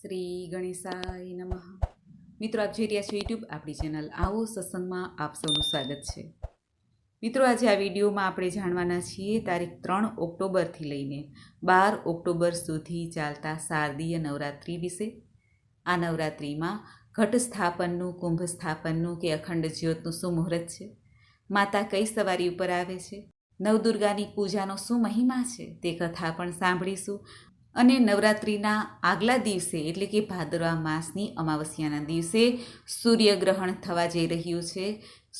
શ્રી ગણેશાય નમઃ. મિત્રો, આપ જોઈ રહ્યા છો યુટ્યુબ આપણી ચેનલ આવો સત્સંગમાં આપ સૌનું સ્વાગત છે. મિત્રો, આજે આ વિડીયોમાં આપણે જાણવાના છીએ તારીખ 3 ઓક્ટોબરથી લઈને 12 ઓક્ટોબર સુધી ચાલતા શારદીય નવરાત્રિ વિશે. આ નવરાત્રિમાં ઘટ સ્થાપનનું, કુંભ સ્થાપનનું કે અખંડ જ્યોતનું શું મુહૂર્ત છે, માતા કઈ સવારી ઉપર આવે છે, નવદુર્ગાની પૂજાનો શું મહિમા છે તે કથા પણ સાંભળીશું. અને નવરાત્રિના આગલા દિવસે એટલે કે ભાદરવા માસની અમાવસ્યાના દિવસે સૂર્યગ્રહણ થવા જઈ રહ્યું છે.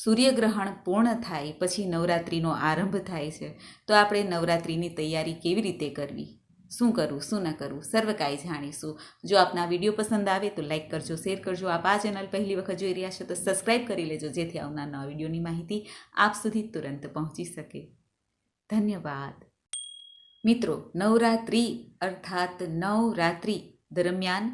સૂર્યગ્રહણ પૂર્ણ થાય પછી નવરાત્રિનો આરંભ થાય છે. તો આપણે નવરાત્રિની તૈયારી કેવી રીતે કરવી, શું કરવું, શું ન કરવું, સર્વ કાંઈ જાણીશું. જો આપના વિડીયો પસંદ આવે તો લાઇક કરજો, શેર કરજો. આપ આ ચેનલ પહેલી વખત જોઈ રહ્યા છો તો સબસ્ક્રાઈબ કરી લેજો, જેથી આવનાર નવા વિડીયોની માહિતી આપ સુધી તુરંત પહોંચી શકે. ધન્યવાદ. મિત્રો, નવરાત્રિ અર્થાત નવરાત્રિ દરમિયાન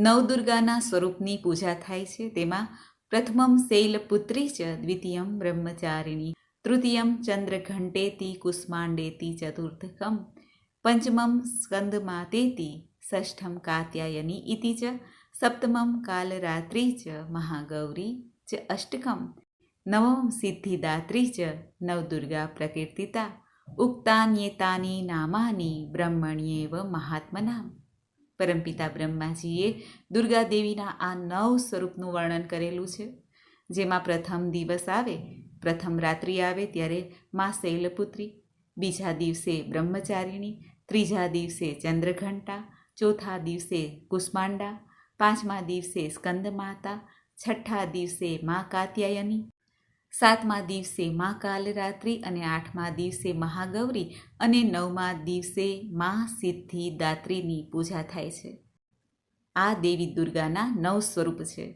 નવદુર્ગાના સ્વરૂપની પૂજા થાય છે. તેમાં પ્રથમમ શૈલપુત્રી ચ, દ્વિતીયમ બ્રહ્મચારિણી, તૃતીયમ ચંદ્રઘંટેતિ કુષ્માંડેતિ, ચતુર્થકમ પંચમમ સ્કંદમાતેતિ, ષષ્ઠમ કાત્યાયની ઇતિ ચ, સપ્તમમ કાલરાત્રિ ચ મહાગૌરી ચ, અષ્ટકમ નવમ સિદ્ધિદાત્રી ચ નવદુર્ગા પ્રકીર્તિતા, ઉક્તાન્યેતાની નામાની બ્રહ્મણ્યેવ મહાત્મના. પરમપિતા બ્રહ્માજીએ દુર્ગા દેવીના આ 9 સ્વરૂપનું વર્ણન કરેલું છે. જેમાં પ્રથમ દિવસ આવે, પ્રથમ રાત્રિ આવે ત્યારે મા શૈલપુત્રી, બીજા દિવસે બ્રહ્મચારિણી, ત્રીજા દિવસે ચંદ્રઘંટા, ચોથા દિવસે કુષ્માંડા, પાંચમા દિવસે સ્કંદમાતા, છઠ્ઠા દિવસે મા કાત્યાયની, સાતમા દિવસે મા કાલરાત્રિ અને આઠમા દિવસે મહાગૌરી અને નવમા દિવસે મા સિદ્ધિદાત્રીની પૂજા થાય છે. આ દેવી દુર્ગાના 9 સ્વરૂપ છે.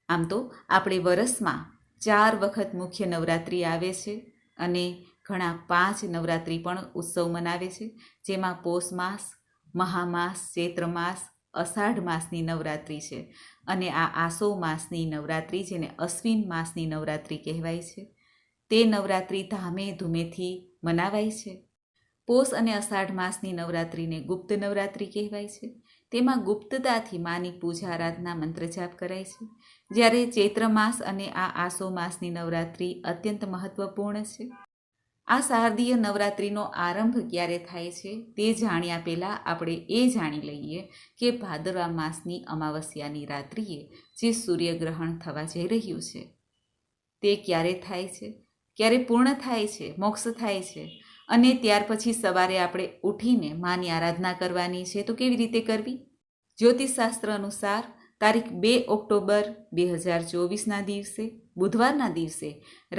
આમ તો આપણે વરસમાં 4 વખત મુખ્ય નવરાત્રિ આવે છે અને ઘણા 5 નવરાત્રિ પણ ઉત્સવ મનાવે છે. જેમાં પોષ માસ, મહામાસ, ચૈત્ર માસ, અષાઢ માસની નવરાત્રિ છે અને આ આસો માસની નવરાત્રિ, જેને અશ્વિન માસની નવરાત્રિ કહેવાય છે, તે નવરાત્રિ ધામે ધૂમેથી મનાવાય છે. પોષ અને અષાઢ માસની નવરાત્રિને ગુપ્ત નવરાત્રિ કહેવાય છે. તેમાં ગુપ્તતાથી માની પૂજા આરાધના મંત્રજાપ કરાય છે. જ્યારે ચૈત્ર માસ અને આ આસો માસની નવરાત્રિ અત્યંત મહત્વપૂર્ણ છે. આ શારદીય નવરાત્રિનો આરંભ ક્યારે થાય છે તે જાણ્યા પહેલાં આપણે એ જાણી લઈએ કે ભાદરવા માસની અમાવસ્યાની રાત્રિએ જે સૂર્યગ્રહણ થવા જઈ રહ્યું છે તે ક્યારે થાય છે, ક્યારે પૂર્ણ થાય છે, મોક્ષ થાય છે, અને ત્યાર પછી સવારે આપણે ઉઠીને માની આરાધના કરવાની છે. તો કેવી રીતે કરવી? જ્યોતિષશાસ્ત્ર અનુસાર તારીખ 2 ઓક્ટોબર 2024ના દિવસે, બુધવારના દિવસે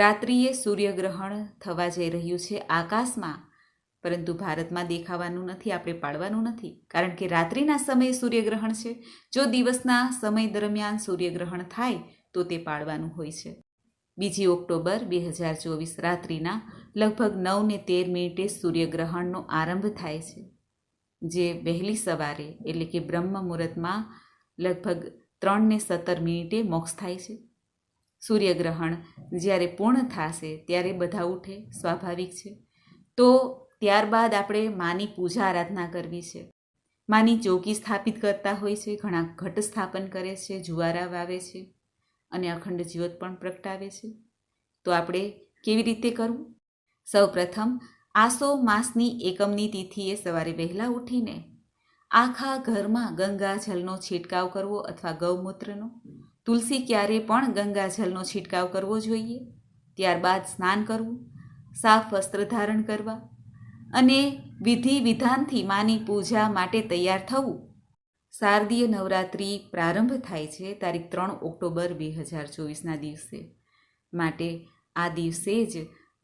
રાત્રિએ સૂર્યગ્રહણ થવા જઈ રહ્યું છે આકાશમાં. પરંતુ ભારતમાં દેખાવાનું નથી, આપણે પાડવાનું નથી, કારણ કે રાત્રિના સમયે સૂર્યગ્રહણ છે. જો દિવસના સમય દરમિયાન સૂર્યગ્રહણ થાય તો તે પાડવાનું હોય છે. 2 ઓક્ટોબર 2024 રાત્રિના લગભગ 9:13 સૂર્યગ્રહણનો આરંભ થાય છે, જે વહેલી સવારે એટલે કે બ્રહ્મ મુહૂર્તમાં લગભગ 3:17 મોક્ષ થાય છે. સૂર્યગ્રહણ જ્યારે પૂર્ણ થશે ત્યારે બધા ઉઠે, સ્વાભાવિક છે. તો ત્યારબાદ આપણે માની પૂજા આરાધના કરવી છે. માની ચોકી સ્થાપિત કરતા હોય છે, ઘણા ઘટ સ્થાપન કરે છે, જુવારા વાવે છે અને અખંડ જ્યોત પણ પ્રગટાવે છે. તો આપણે કેવી રીતે કરવું? સૌ પ્રથમ આસો માસની એકમની તિથિએ સવારે વહેલા ઉઠીને આખા ઘરમાં ગંગાજળનો છંટકાવ કરવો અથવા ગૌમૂત્રનો. તુલસી ક્યારે પણ ગંગાજળનો છંટકાવ કરવો જોઈએ. ત્યારબાદ સ્નાન કરવું, સાફ વસ્ત્ર ધારણ કરવા અને વિધિ વિધાનથી માની પૂજા માટે તૈયાર થવું. શારદીય નવરાત્રિ પ્રારંભ થાય છે તારીખ 3 ઓક્ટોબર 2024ના દિવસે. માટે આ દિવસે જ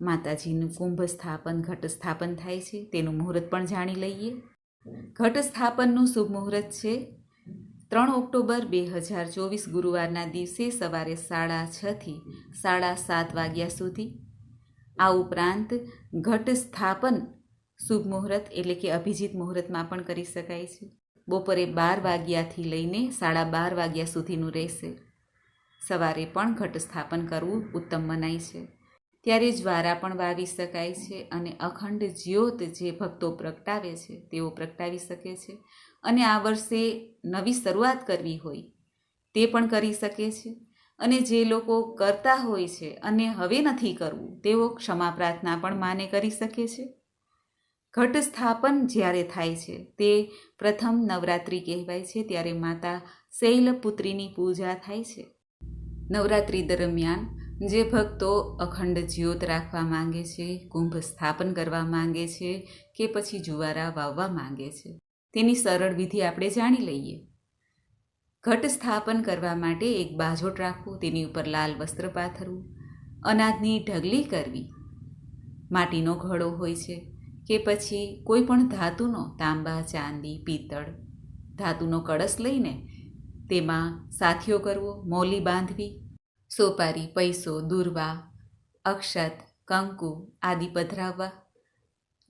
માતાજીનું કુંભ સ્થાપન, ઘટ સ્થાપન થાય છે. તેનું મુહૂર્ત પણ જાણી લઈએ. ઘટ સ્થાપનનું શુભ મુહૂર્ત છે 3 ઓક્ટોબર 2024 ગુરુવારના દિવસે સવારે 6:30 થી 7:30 વાગ્યા સુધી. આ ઉપરાંત ઘટ સ્થાપન શુભ મુહૂર્ત એટલે કે અભિજીત મુહૂર્તમાં પણ કરી શકાય છે. બપોરે 12 વાગ્યાથી લઈને 12:30 વાગ્યા સુધીનું રહેશે. સવારે પણ ઘટ સ્થાપન કરવું ઉત્તમ મનાય છે. ત્યારે જ્વારા પણ વાવી શકાય છે અને અખંડ જ્યોત જે ભક્તો પ્રગટાવે છે તેઓ પ્રગટાવી શકે છે. અને આ વર્ષે નવી શરૂઆત કરવી હોય તે પણ કરી શકે છે. અને જે લોકો કરતા હોય છે અને હવે નથી કરવું તેઓ ક્ષમા પ્રાર્થના પણ માને કરી શકે છે. ઘટ સ્થાપન જ્યારે થાય છે તે પ્રથમ નવરાત્રિ કહેવાય છે. ત્યારે માતા શૈલપુત્રીની પૂજા થાય છે. નવરાત્રિ દરમિયાન જે ભક્તો અખંડ જ્યોત રાખવા માંગે છે, કુંભ સ્થાપન કરવા માંગે છે કે પછી જુવારા વાવવા માંગે છે, તેની સરળ વિધિ આપણે જાણી લઈએ. ઘટ સ્થાપન કરવા માટે એક બાજોટ રાખવું, તેની ઉપર લાલ વસ્ત્ર પાથરવું, અનાજની ઢગલી કરવી, માટીનો ઘડો હોય છે કે પછી કોઈ પણ ધાતુનો, તાંબા, ચાંદી, પિત્તળ ધાતુનો કળશ લઈને તેમાં સાથિયો કરવો, મૌલી બાંધવી, સોપારી, પૈસો, દુર્વા, અક્ષત, કંકુ આદિ પધરાવવા,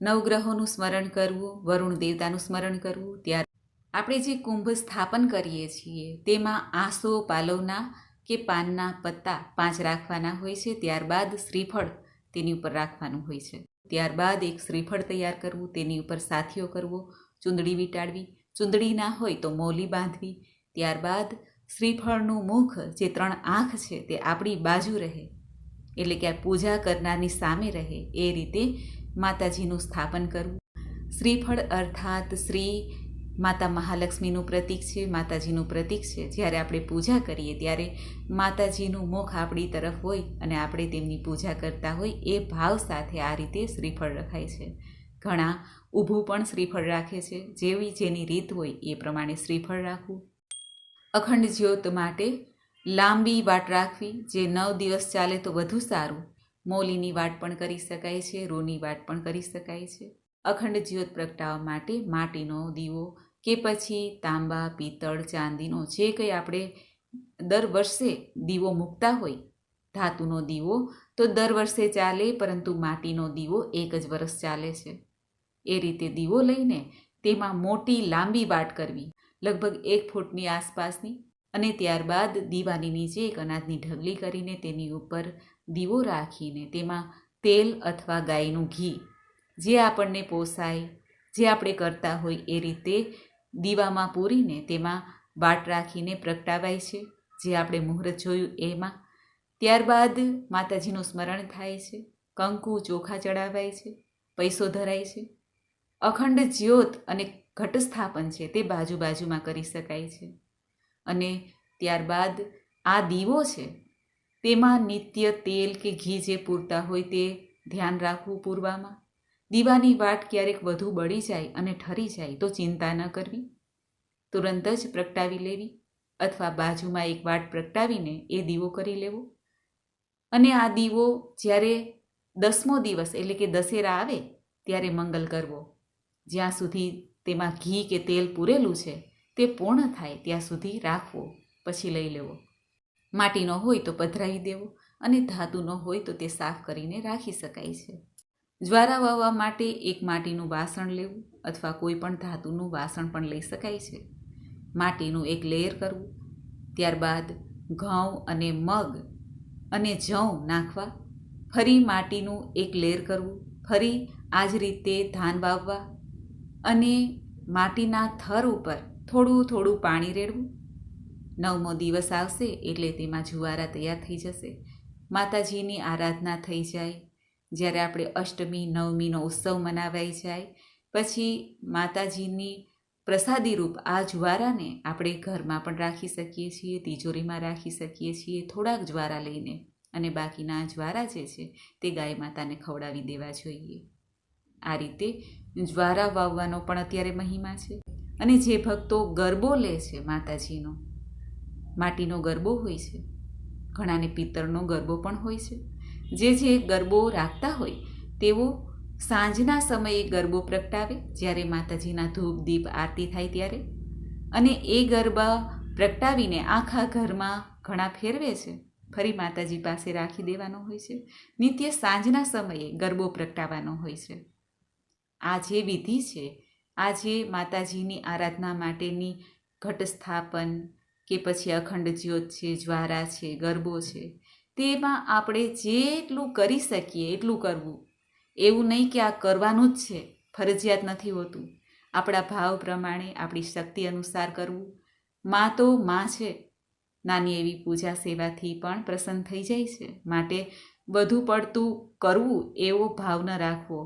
નવગ્રહોનું સ્મરણ કરવું, વરુણ દેવતાનું સ્મરણ કરવું. ત્યારે આપણે જે કુંભ સ્થાપન કરીએ છીએ તેમાં આસો પાલવના કે પાનના પત્તા 5 રાખવાના હોય છે. ત્યારબાદ શ્રીફળ તેની ઉપર રાખવાનું હોય છે. ત્યારબાદ એક શ્રીફળ તૈયાર કરવું, તેની ઉપર સાથિયો કરવો, ચૂંદડી વીંટાળવી, ચૂંદડી ના હોય તો મૌલી બાંધવી. ત્યારબાદ શ્રીફળનું મુખ જે 3 આંખ છે તે આપણી બાજુ રહે, એટલે કે આ પૂજા કરનારની સામે રહે, એ રીતે માતાજીનું સ્થાપન કરવું. શ્રીફળ અર્થાત શ્રી માતા મહાલક્ષ્મીનું પ્રતીક છે, માતાજીનું પ્રતીક છે. જ્યારે આપણે પૂજા કરીએ ત્યારે માતાજીનું મુખ આપણી તરફ હોય અને આપણે તેમની પૂજા કરતા હોય એ ભાવ સાથે આ રીતે શ્રીફળ રખાય છે. ઘણા ઊભું પણ શ્રીફળ રાખે છે. જેવી જેની રીત હોય એ પ્રમાણે શ્રીફળ રાખવું. અખંડ જ્યોત માટે લાંબી વાટ રાખવી, જે 9 દિવસ ચાલે તો વધુ સારું. મૌલીની વાટ પણ કરી શકાય છે, રૂની વાટ પણ કરી શકાય છે. અખંડ જ્યોત પ્રગટાવવા માટે માટીનો દીવો કે પછી તાંબા, પિત્તળ, ચાંદીનો જે કંઈ આપણે દર વર્ષે દીવો મૂકતા હોય, ધાતુનો દીવો તો દર વર્ષે ચાલે, પરંતુ માટીનો દીવો 1 જ વર્ષ ચાલે છે. એ રીતે દીવો લઈને તેમાં મોટી લાંબી વાટ કરવી, લગભગ 1 ફૂટની આસપાસની, અને ત્યારબાદ દીવાની નીચે એક અનાજની ઢગલી કરીને તેની ઉપર દીવો રાખીને તેમાં તેલ અથવા ગાયનું ઘી જે આપણને પોસાય, જે આપણે કરતા હોય એ રીતે દીવામાં પૂરીને તેમાં વાટ રાખીને પ્રગટાવાય છે, જે આપણે મુહૂર્ત જોયું એમાં. ત્યારબાદ માતાજીનું સ્મરણ થાય છે, કંકુ ચોખા ચડાવાય છે, પૈસો ધરાય છે. અખંડ જ્યોત અને ઘટ સ્થાપન છે તે બાજુ બાજુમાં કરી શકાય છે. અને ત્યારબાદ આ દીવો છે તેમાં નિત્ય તેલ કે ઘી જે પૂરતા હોય તે ધ્યાન રાખવું પૂરવામાં. દીવાની વાટ ક્યારેક વધુ બળી જાય અને ઠરી જાય તો ચિંતા ન કરવી, તુરંત જ પ્રગટાવી લેવી, અથવા બાજુમાં એક વાટ પ્રગટાવીને એ દીવો કરી લેવો. અને આ દીવો જ્યારે 10મો દિવસ એટલે કે દશેરા આવે ત્યારે મંગલ કરવો. જ્યાં સુધી તેમાં ઘી કે તેલ પૂરેલું છે તે પૂર્ણ થાય ત્યાં સુધી રાખવો, પછી લઈ લેવો. માટીનો હોય તો પધરાવી દેવો અને ધાતુનો હોય તો તે સાફ કરીને રાખી શકાય છે. જ્વારા વાવવા માટે એક માટીનું વાસણ લેવું અથવા કોઈ પણ ધાતુનું વાસણ પણ લઈ શકાય છે. માટીનું એક લેયર કરવું, ત્યારબાદ ઘઉં અને મગ અને જવ નાખવા, ફરી માટીનું એક લેયર કરવું, ફરી આ જ રીતે ધાન વાવવા અને માટીના થર ઉપર થોડું થોડું પાણી રેડવું. 9મો દિવસ આવશે એટલે તેમાં જુવારા તૈયાર થઈ જશે. માતાજીની આરાધના થઈ જાય, જ્યારે આપણે અષ્ટમી, નવમીનો ઉત્સવ મનાવાઈ જાય પછી માતાજીની પ્રસાદી રૂપ આ જુવારાને આપણે ઘરમાં પણ રાખી શકીએ છીએ, તિજોરીમાં રાખી શકીએ છીએ થોડાક જ્વારા લઈને, અને બાકીના જ્વારા જે છે તે ગાય માતાને ખવડાવી દેવા જોઈએ. આ રીતે જ્વારા વાવવાનો પણ અત્યારે મહિમા છે. અને જે ભક્તો ગરબો લે છે માતાજીનો, માટીનો ગરબો હોય છે, ઘણાને પિત્તળનો ગરબો પણ હોય છે. જે ગરબો રાખતા હોય તેઓ સાંજના સમયે ગરબો પ્રગટાવે, જ્યારે માતાજીના ધૂપ દીપ આરતી થાય ત્યારે, અને એ ગરબા પ્રગટાવીને આખા ઘરમાં ઘણા ફેરવે છે, ફરી માતાજી પાસે રાખી દેવાનો હોય છે. નિત્ય સાંજના સમયે ગરબો પ્રગટાવવાનો હોય છે. આ જે વિધિ છે, આ જે માતાજીની આરાધના માટેની ઘટ સ્થાપન કે પછી અખંડ જ્યોત છે, જ્વારા છે, ગરબો છે, તેમાં આપણે જેટલું કરી શકીએ એટલું કરવું. એવું નહીં કે આ કરવાનું જ છે, ફરજિયાત નથી હોતું. આપણા ભાવ પ્રમાણે આપણી શક્તિ અનુસાર કરવું. માં તો માં છે, નાની એવી પૂજા સેવાથી પણ પ્રસન્ન થઈ જાય છે. માટે વધુ પડતું કરવું એવો ભાવ ન રાખવો.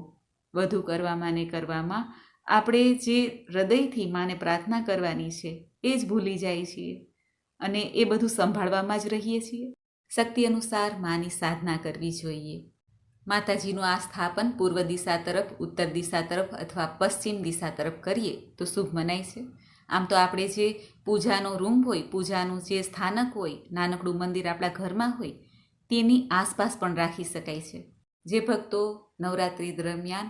વધુ કરવામાં ને કરવામાં આપણે જે હૃદયથી માને પ્રાર્થના કરવાની છે એ જ ભૂલી જાય છીએ અને એ બધું સંભાળવામાં જ રહીએ છીએ. શક્તિ અનુસાર માની સાધના કરવી જોઈએ. માતાજીનું આ સ્થાપન પૂર્વ દિશા તરફ, ઉત્તર દિશા તરફ અથવા પશ્ચિમ દિશા તરફ કરીએ તો શુભ મનાય છે. આમ તો આપણે જે પૂજાનો રૂમ હોય, પૂજાનું જે સ્થાનક હોય, નાનકડું મંદિર આપણા ઘરમાં હોય, તેની આસપાસ પણ રાખી શકાય છે. જે ભક્તો નવરાત્રિ દરમિયાન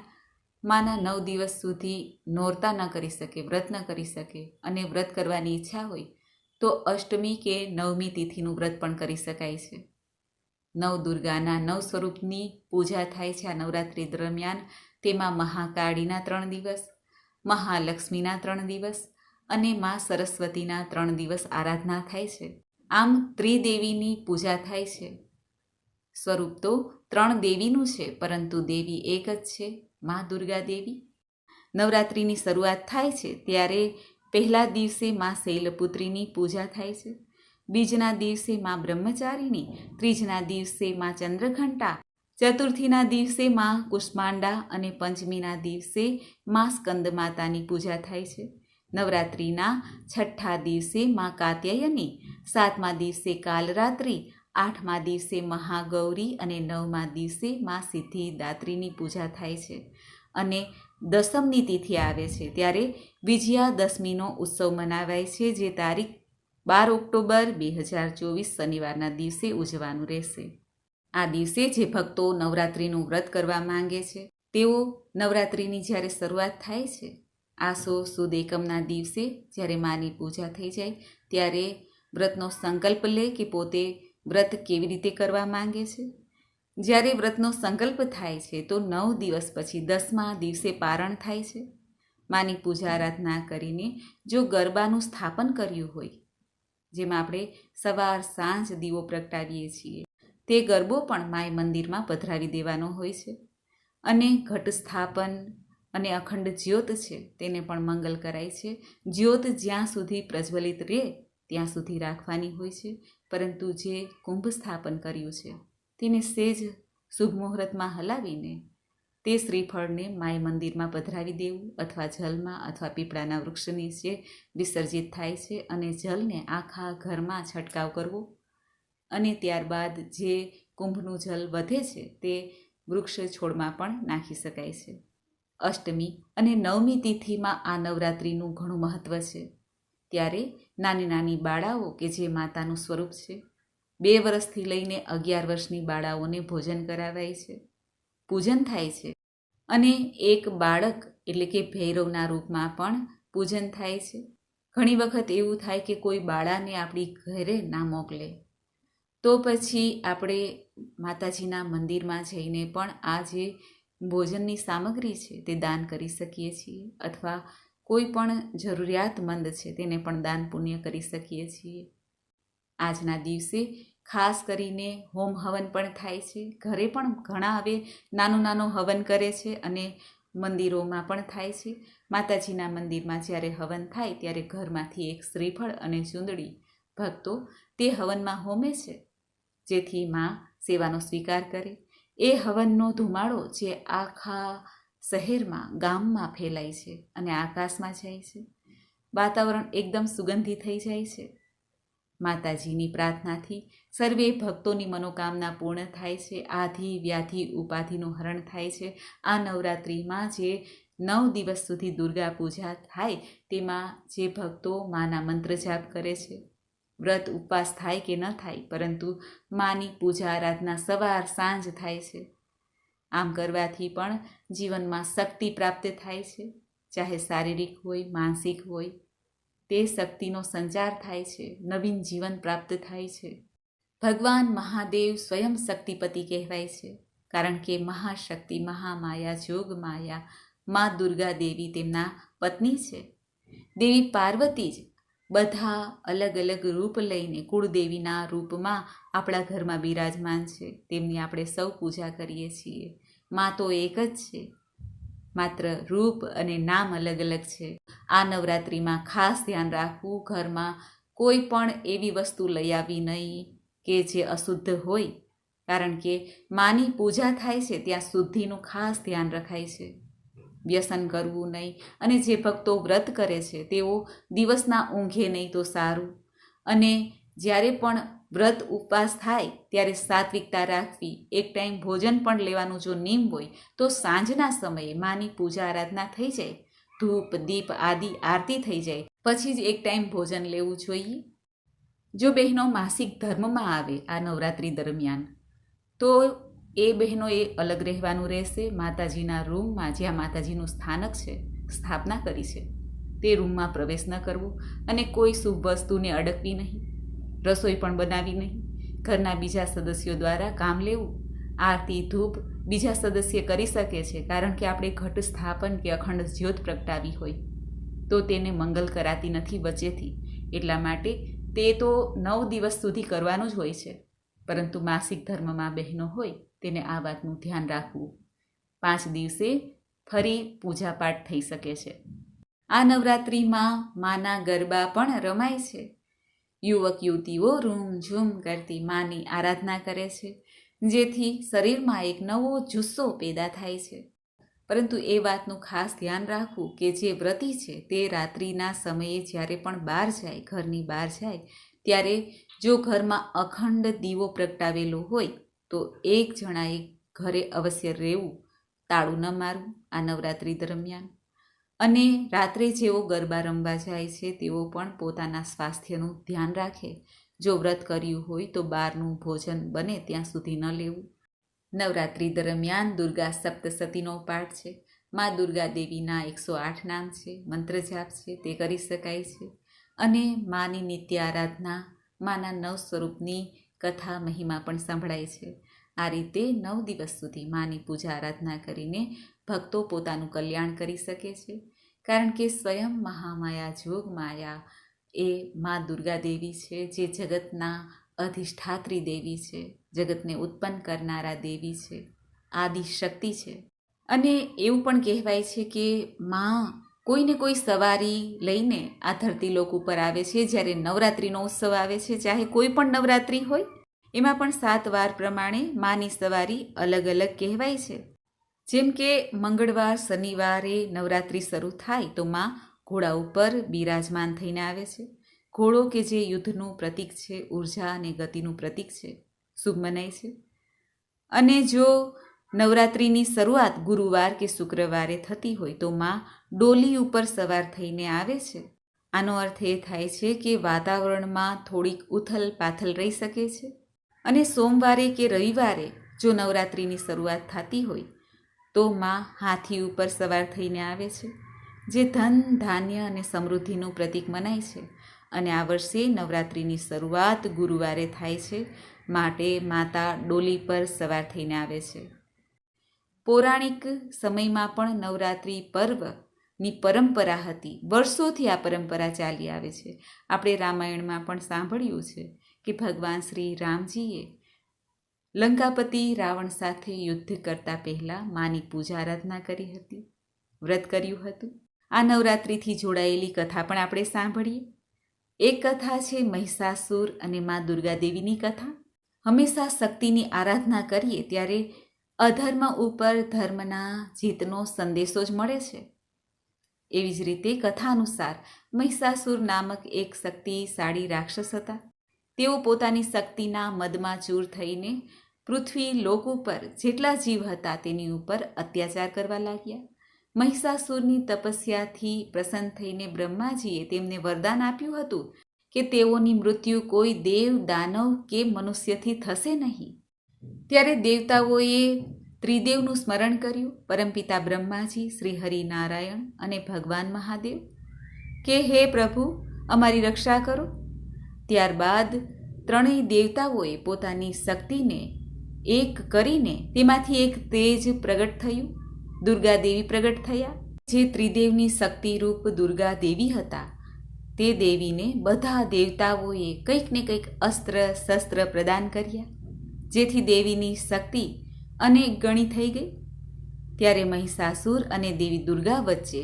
માના 9 દિવસ સુધી નોરતા ન કરી શકે, વ્રત ન કરી શકે અને વ્રત કરવાની ઈચ્છા હોય તો અષ્ટમી કે નવમી તિથિનું વ્રત પણ કરી શકાય છે. નવદુર્ગાના 9 સ્વરૂપની પૂજા થાય છે આ નવરાત્રિ દરમિયાન. તેમાં મહાકાળીના 3 દિવસ, મહાલક્ષ્મીના 3 દિવસ અને મા સરસ્વતીના 3 દિવસ આરાધના થાય છે. આમ ત્રિદેવીની પૂજા થાય છે. સ્વરૂપ તો 3 દેવીનું છે, પરંતુ દેવી એક જ છે, મા દુર્ગા દેવી. નવરાત્રિની શરૂઆત થાય છે ત્યારે પહેલા દિવસે મા શૈલપુત્રીની પૂજા થાય છે, બીજના દિવસે મા બ્રહ્મચારીની, ત્રીજના દિવસે મા ચંદ્રઘંટા, ચતુર્થીના દિવસે મા કુષ્માંડા અને પંચમીના દિવસે મા સ્કંદ માતાની પૂજા થાય છે. નવરાત્રિના 6ઠ્ઠા દિવસે મા કાત્યાયની, 7મા દિવસે કાલરાત્રિ, 8મા દિવસે મહાગૌરી અને 9મા દિવસે મા સિદ્ધિદાત્રીની પૂજા થાય છે. અને દસમની તિથિ આવે છે ત્યારે વિજયાદશમીનો ઉત્સવ મનાવાય છે, જે તારીખ 12 ઓક્ટોબર 2024 શનિવારના દિવસે ઉજવવાનું રહેશે. આ દિવસે જે ભક્તો નવરાત્રિનું વ્રત કરવા માંગે છે તેઓ નવરાત્રિની જ્યારે શરૂઆત થાય છે, આસો સુદ એકમના દિવસે જ્યારે માની પૂજા થઈ જાય ત્યારે વ્રતનો સંકલ્પ લે કે પોતે વ્રત કેવી રીતે કરવા માંગે છે. જ્યારે વ્રતનો સંકલ્પ થાય છે તો 9 દિવસ પછી 10મા દિવસે પારણ થાય છે. માની પૂજા આરાધના કરીને જો ગરબાનું સ્થાપન કર્યું હોય, જેમાં આપણે સવાર સાંજ દીવો પ્રગટાવીએ છીએ, તે ગરબો પણ માય મંદિરમાં પધરાવી દેવાનો હોય છે. અને ઘટ સ્થાપન અને અખંડ જ્યોત છે તેને પણ મંગલ કરાય છે. જ્યોત જ્યાં સુધી પ્રજ્વલિત રહે ત્યાં સુધી રાખવાની હોય છે, પરંતુ જે કુંભ સ્થાપન કર્યું છે તેને સેજ શુભ મુહૂર્તમાં હલાવીને તે શ્રીફળને માય મંદિરમાં પધરાવી દેવું અથવા જલમાં અથવા પીપળાના વૃક્ષ નીચે વિસર્જિત થાય છે અને જલને આખા ઘરમાં છંટકાવ કરવો અને ત્યારબાદ જે કુંભનું જલ વધે છે તે વૃક્ષ છોડમાં પણ નાખી શકાય છે. અષ્ટમી અને નવમી તિથિમાં આ નવરાત્રિનું ઘણું મહત્ત્વ છે. ત્યારે નાની નાની બાળાઓ કે જે માતાનું સ્વરૂપ છે, 2 વર્ષથી લઈને 11 વર્ષની બાળાઓને ભોજન કરાવાય છે, પૂજન થાય છે અને એક બાળક એટલે કે ભૈરવના રૂપમાં પણ પૂજન થાય છે. ઘણી વખત એવું થાય કે કોઈ બાળાને આપણી ઘરે ના મોકલે તો પછી આપણે માતાજીના મંદિરમાં જઈને પણ આ જે ભોજનની સામગ્રી છે તે દાન કરી શકીએ છીએ, અથવા કોઈ પણ જરૂરિયાતમંદ છે તેને પણ દાન પુણ્ય કરી શકીએ છીએ. આજના દિવસે ખાસ કરીને હોમ હવન પણ થાય છે. ઘરે પણ ઘણા હવે નાનું હવન કરે છે અને મંદિરોમાં પણ થાય છે. માતાજીના મંદિરમાં જ્યારે હવન થાય ત્યારે ઘરમાંથી એક શ્રીફળ અને ચૂંદડી ભક્તો તે હવનમાં હોમે છે, જેથી માં સેવાનો સ્વીકાર કરે. એ હવનનો ધુમાડો જે આખા શહેરમાં, ગામમાં ફેલાય છે અને આકાશમાં જાય છે. વાતાવરણ એકદમ સુગંધી થઈ જાય છે. માતાજીની પ્રાર્થનાથી સર્વે ભક્તોની મનોકામના પૂર્ણ થાય છે. આધિ વ્યાધિ ઉપાધિનું હરણ થાય છે. આ નવરાત્રિમાં જે 9 દિવસ સુધી દુર્ગા પૂજા થાય તેમાં જે ભક્તો માના મંત્ર જાપ કરે છે, વ્રત ઉપવાસ થાય કે ન થાય, પરંતુ માની પૂજા આરાધના સવાર સાંજ થાય છે. આમ કરવાથી પણ જીવનમાં શક્તિ પ્રાપ્ત થાય છે, ચાહે શારીરિક હોય, માનસિક હોય. તે શક્તિનો સંચાર થાય છે, નવીન જીવન પ્રાપ્ત થાય છે. ભગવાન મહાદેવ સ્વયં શક્તિપતિ કહેવાય છે, કારણ કે મહાશક્તિ, મહામાયા, જોગમાયા મા દુર્ગા દેવી તેમના પત્ની છે. દેવી પાર્વતી જ બધા અલગ અલગ રૂપ લઈને કુળદેવીના રૂપમાં આપણા ઘરમાં બિરાજમાન છે, તેમની આપણે સૌ પૂજા કરીએ છીએ. માં તો એક જ છે, માત્ર રૂપ અને નામ અલગ અલગ છે. આ નવરાત્રિમાં ખાસ ધ્યાન રાખવું, ઘરમાં કોઈ પણ એવી વસ્તુ લઈ આવી નહીં કે જે અશુદ્ધ હોય, કારણ કે માની પૂજા થાય છે ત્યાં શુદ્ધિનું ખાસ ધ્યાન રખાય છે. વ્યસન કરવું નહીં. અને જે ભક્તો વ્રત કરે છે તેઓ દિવસના ઊંઘે નહીં તો સારું. અને જ્યારે પણ વ્રત ઉપવાસ થાય ત્યારે સાત્વિકતા રાખવી, એક ટાઈમ ભોજન પણ લેવાનું જો નિયમ હોય તો સાંજના સમયે માની પૂજા આરાધના થઈ જાય, ધૂપ દીપ આદિ આરતી થઈ જાય પછી જ એક ટાઈમ ભોજન લેવું જોઈએ. જો બહેનો માસિક ધર્મમાં આવે આ નવરાત્રિ દરમિયાન તો એ બહેનોએ અલગ રહેવાનું રહેશે. માતાજીના રૂમમાં જ્યાં માતાજીનું સ્થાનક છે, સ્થાપના કરી છે, તે રૂમમાં પ્રવેશ ન કરવો અને કોઈ શુભ વસ્તુને અડકવી નહીં, રસોઈ પણ બનાવી નહીં. ઘરના બીજા સદસ્યો દ્વારા કામ લેવું, આરતી ધૂપ બીજા સદસ્ય કરી શકે છે, કારણ કે આપણે ઘટ સ્થાપન કે અખંડ જ્યોત પ્રગટાવી હોય તો તેને મંગલ કરાતી નથી વચ્ચેથી. એટલા માટે તે તો 9 દિવસ સુધી કરવાનું જ હોય છે, પરંતુ માસિક ધર્મમાં બહેનો હોય તેને આ વાતનું ધ્યાન રાખવું. 5 દિવસે ફરી પૂજાપાઠ થઈ શકે છે. આ નવરાત્રિમાં માના ગરબા પણ રમાય છે. યુવક યુવતીઓ રૂમઝૂમ કરતી માની આરાધના કરે છે, જેથી શરીરમાં એક નવો જુસ્સો પેદા થાય છે. પરંતુ એ વાતનું ખાસ ધ્યાન રાખવું કે જે વ્રતી છે તે રાત્રિના સમયે જ્યારે પણ બહાર જાય, ઘરની બહાર જાય, ત્યારે જો ઘરમાં અખંડ દીવો પ્રગટાવેલો હોય તો એક જણાએ ઘરે અવશ્ય રહેવું, તાળું ન મારવું આ નવરાત્રિ દરમિયાન. અને રાત્રે જેઓ ગરબા રમવા જાય છે તેઓ પણ પોતાના સ્વાસ્થ્યનું ધ્યાન રાખે. જો વ્રત કર્યું હોય તો બહારનું ભોજન બને ત્યાં સુધી ન લેવું. નવરાત્રિ દરમિયાન દુર્ગા સપ્તસતીનો પાઠ છે. મા દુર્ગા દેવીના 108 નામ છે, મંત્ર જાપ છે, તે કરી શકાય છે. અને માની નિત્ય આરાધના, માના 9 સ્વરૂપની કથા મહિમા પણ સંભળાય છે. આ રીતે 9 દિવસ સુધી માની પૂજા આરાધના કરીને ભક્તો પોતાનું કલ્યાણ કરી શકે છે. કારણ કે સ્વયં મહામાયા જોગમાયા એ મા દુર્ગા દેવી છે, જે જગતના અધિષ્ઠાત્રી દેવી છે, જગતને ઉત્પન્ન કરનારા દેવી છે, આદિ શક્તિ છે. અને એવું પણ કહેવાય છે કે મા કોઈને કોઈ સવારી લઈને આ ધરતીલોક ઉપર આવે છે. જ્યારે નવરાત્રિનો ઉત્સવ આવે છે, ચાહે કોઈ પણ નવરાત્રિ હોય, એમાં પણ 7 વાર પ્રમાણે માની સવારી અલગ અલગ કહેવાય છે. જેમ કે મંગળવાર શનિવારે નવરાત્રિ શરૂ થાય તો મા ઘોડા ઉપર બિરાજમાન થઈને આવે છે. ઘોડો કે જે યુદ્ધનું પ્રતીક છે, ઉર્જા અને ગતિનું પ્રતીક છે, શુભ મનાય છે. અને જો નવરાત્રિની શરૂઆત ગુરુવાર કે શુક્રવારે થતી હોય તો મા ડોલી ઉપર સવાર થઈને આવે છે. આનો અર્થ એ થાય છે કે વાતાવરણમાં થોડીક ઉથલ પાથલ રહી શકે છે. અને સોમવારે કે રવિવારે જો નવરાત્રિની શરૂઆત થતી હોય તો મા હાથી ઉપર સવાર થઈને આવે છે, જે ધન ધાન્ય અને સમૃદ્ધિનું પ્રતીક મનાય છે. અને આ વર્ષે નવરાત્રિની શરૂઆત ગુરુવારે થાય છે, માટે માતા ડોલી પર સવાર થઈને આવે છે. પૌરાણિક સમયમાં પણ નવરાત્રિ પર્વની પરંપરા હતી. વર્ષોથી આ પરંપરા ચાલી આવે છે. આપણે રામાયણમાં પણ સાંભળ્યું છે કે ભગવાન શ્રી રામજીએ લંકાપતિ રાવણ સાથે યુદ્ધ કરતા પહેલાં માની પૂજા આરાધના કરી હતી, વ્રત કર્યું હતું. આ નવરાત્રિથી જોડાયેલી કથા પણ આપણે સાંભળીએ. એક કથા છે મહિષાસુર અને મા દુર્ગા દેવીની કથા. હંમેશા શક્તિની આરાધના કરીએ ત્યારે અધર્મ ઉપર ધર્મના જીતનો સંદેશો જ મળે છે. એવી જ રીતે કથા અનુસાર મહિષાસુર નામક એક શક્તિશાળી રાક્ષસ હતા. તેઓ પોતાની શક્તિના મદમાં ચૂર થઈને પૃથ્વી લોક ઉપર જેટલા જીવ હતા તેની ઉપર અત્યાચાર કરવા લાગ્યા. મહિષાસુરની તપસ્યાથી પ્રસન્ન થઈને બ્રહ્માજીએ તેમને વરદાન આપ્યું હતું કે તેઓની મૃત્યુ કોઈ દેવ, દાનવ કે મનુષ્યથી થશે નહીં. ત્યારે દેવતાઓએ ત્રિદેવનું સ્મરણ કર્યું, પરમપિતા બ્રહ્માજી, શ્રી હરિનારાયણ અને ભગવાન મહાદેવ, કે હે પ્રભુ અમારી રક્ષા કરો. ત્યારબાદ ત્રણેય દેવતાઓએ પોતાની શક્તિને એક કરીને તેમાંથી એક તેજ પ્રગટ થયું, દુર્ગા દેવી પ્રગટ થયા. જે ત્રિદેવની શક્તિરૂપ દુર્ગા દેવી હતા તે દેવીને બધા દેવતાઓએ કંઈક ને કંઈક અસ્ત્ર શસ્ત્ર પ્રદાન કર્યા, જેથી દેવીની શક્તિ અનેક ગણી થઈ ગઈ. ત્યારે મહિષાસુર અને દેવી દુર્ગા વચ્ચે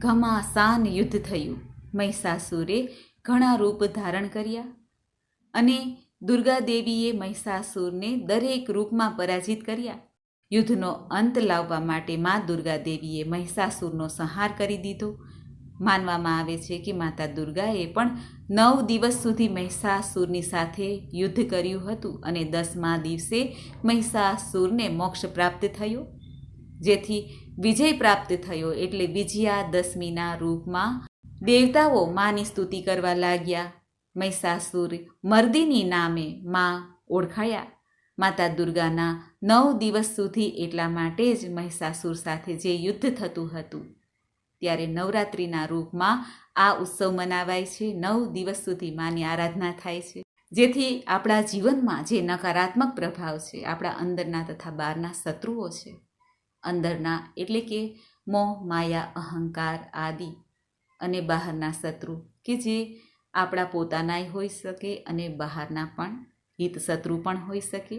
ઘમાસાન યુદ્ધ થયું. મહિષાસુરે ઘણા રૂપ ધારણ કર્યા અને દુર્ગા દેવીએ મહિષાસુરને દરેક રૂપમાં પરાજિત કર્યા. યુદ્ધનો અંત લાવવા માટે મા દુર્ગા દેવીએ મહિષાસુરનો સંહાર કરી દીધો. માનવામાં આવે છે કે માતા દુર્ગાએ પણ 9 દિવસ સુધી મહિષાસુરની સાથે યુદ્ધ કર્યું હતું અને 10મા દિવસે મહિષાસુરને મોક્ષ પ્રાપ્ત થયો, જેથી વિજય પ્રાપ્ત થયો. એટલે વિજયાદશમીના રૂપમાં દેવતાઓ માની સ્તુતિ કરવા લાગ્યા. મહિષાસુર મર્દિની નામે મા ઓળખાયા. માતા દુર્ગાના 9 દિવસ સુધી એટલા માટે જ મહિષાસુર સાથે જે યુદ્ધ થતું હતું, ત્યારે નવરાત્રિના રૂપમાં આ ઉત્સવ મનાવાય છે. 9 દિવસ સુધી માની આરાધના થાય છે, જેથી આપણા જીવનમાં જે નકારાત્મક પ્રભાવ છે, આપણા અંદરના તથા બહારના શત્રુઓ છે, અંદરના એટલે કે મોહ માયા અહંકાર આદિ, અને બહારના શત્રુ કે જે આપણા પોતાનાય હોઈ શકે અને બહારના પણ હિત શત્રુ પણ હોઈ શકે,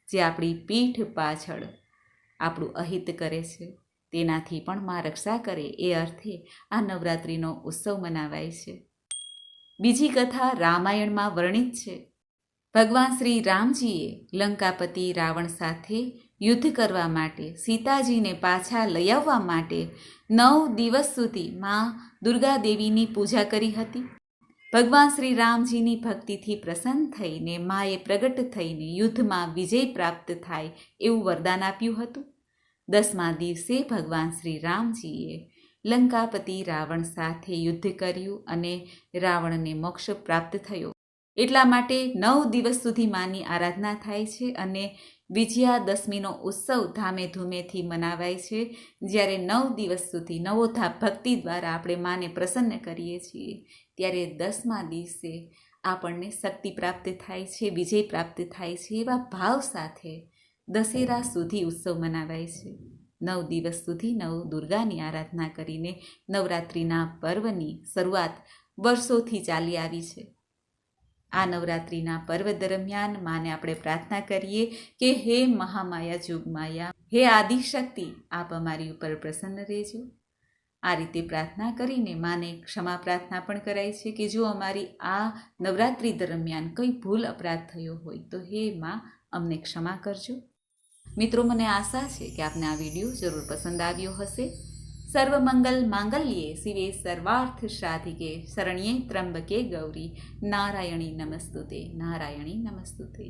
જે આપણી પીઠ પાછળ આપણું અહિત કરે છે, તેનાથી પણ માં રક્ષા કરે એ અર્થે આ નવરાત્રિનો ઉત્સવ મનાવાય છે. બીજી કથા રામાયણમાં વર્ણિત છે. ભગવાન શ્રી રામજીએ લંકાપતિ રાવણ સાથે યુદ્ધ કરવા માટે સીતાજીને પાછા લઈ આવવા માટે 9 દિવસ સુધી માં દુર્ગા દેવીની પૂજા કરી હતી. ભગવાન શ્રી રામજીની ભક્તિથી પ્રસન્ન થઈને માએ પ્રગટ થઈને યુદ્ધમાં વિજય પ્રાપ્ત થાય એવું વરદાન આપ્યું હતું. 10મા દિવસે ભગવાન શ્રી રામજીએ લંકાપતિ રાવણ સાથે યુદ્ધ કર્યું અને રાવણને મોક્ષ પ્રાપ્ત થયો. એટલા માટે 9 દિવસ સુધી માની આરાધના થાય છે અને વિજયાદશમીનો ઉત્સવ ધામે ધૂમેથી મનાવાય છે. જ્યારે 9 દિવસ સુધી નવોથા ભક્તિ દ્વારા આપણે માને પ્રસન્ન કરીએ છીએ, ત્યારે 10મા દિવસે આપણને શક્તિ પ્રાપ્ત થાય છે, વિજય પ્રાપ્ત થાય છે. એવા ભાવ સાથે દશેરા સુધી ઉત્સવ મનાવાય છે. 9 દિવસ સુધી નવ દુર્ગાની આરાધના કરીને નવરાત્રિના પર્વની શરૂઆત વર્ષોથી ચાલી આવી છે. આ નવરાત્રિના પર્વ દરમિયાન માને આપણે પ્રાર્થના કરીએ કે હે મહામાયા જોગમાયા, હે આદિશક્તિ, આપ અમારી ઉપર પ્રસન્ન રહેજો. આ રીતે પ્રાર્થના કરીને માને ક્ષમા પ્રાર્થના પણ કરાય છે કે જો અમારી આ નવરાત્રિ દરમિયાન કંઈ ભૂલ અપરાધ થયો હોય તો હે માં અમને ક્ષમા કરજો. મિત્રો, મને આશા છે કે આપને આ વિડીયો જરૂર પસંદ આવ્યો હશે. સર્વમંગલ માંગલ્યે શિવે સર્વાર્થ સાધિકે શરણ્યે ત્રંબકે ગૌરી નારાયણી નમસ્તુતે નારાયણી નમસ્તુતે.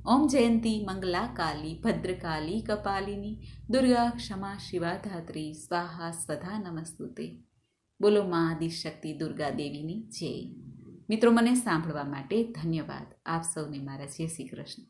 ઓમ જયંતી મંગલા કાલી ભદ્રકાલી કપાલિની દુર્ગા ક્ષમા શિવા ધાત્રી સ્વાહા સ્વધા નમસ્તુતે. બોલો મા આદિશક્તિ દુર્ગા દેવીની જય. મિત્રો, મને સાંભળવા માટે ધન્યવાદ. આપ સૌને મારા જય શ્રી કૃષ્ણ.